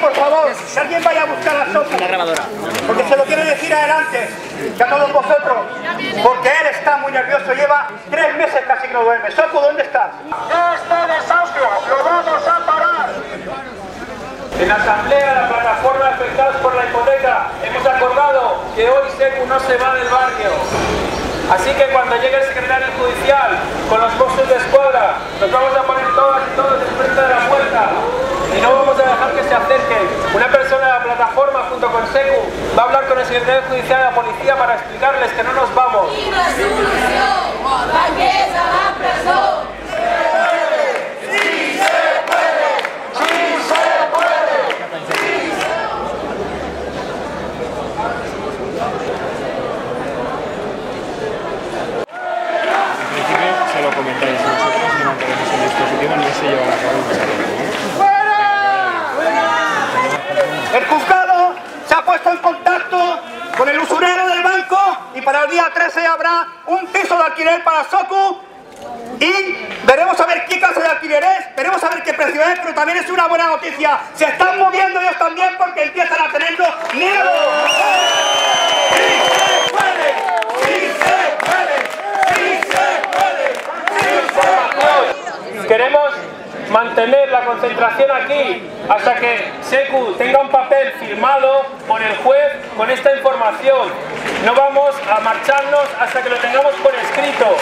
por favor, que alguien vaya a buscar a Soku. La grabadora. Porque se lo quiere decir adelante, que a todos vosotros, porque él está muy nervioso, lleva 3 meses casi que no duerme. Soku, ¿dónde estás? Este desahucio lo vamos a parar. En la asamblea de la plataforma de afectados por la hipoteca hemos acordado que hoy Secu no se va del barrio. Así que cuando llegue el secretario judicial con los Mossos de Escuadra, nos vamos a poner todas y todos enfrente de la puerta y no vamos a dejar que se acerquen. Una persona de la plataforma junto con Secu va a hablar con el secretario judicial de la policía para explicarles que no nos vamos. Y la solución, otra empieza la presión. Se lo comentáis nosotros y mantenemos el dispositivo, no se lleva a cabo un El juzgado se ha puesto en contacto con el usurero del banco y para el día 13 habrá un piso de alquiler para Soku y veremos a ver qué clase de alquiler es, veremos a ver qué precio es, pero también es una buena noticia. Se están moviendo ellos también porque empiezan a tenerlo miedo. Queremos mantener la concentración aquí hasta que Seku tenga un papel firmado por el juez con esta información. No vamos a marcharnos hasta que lo tengamos por escrito.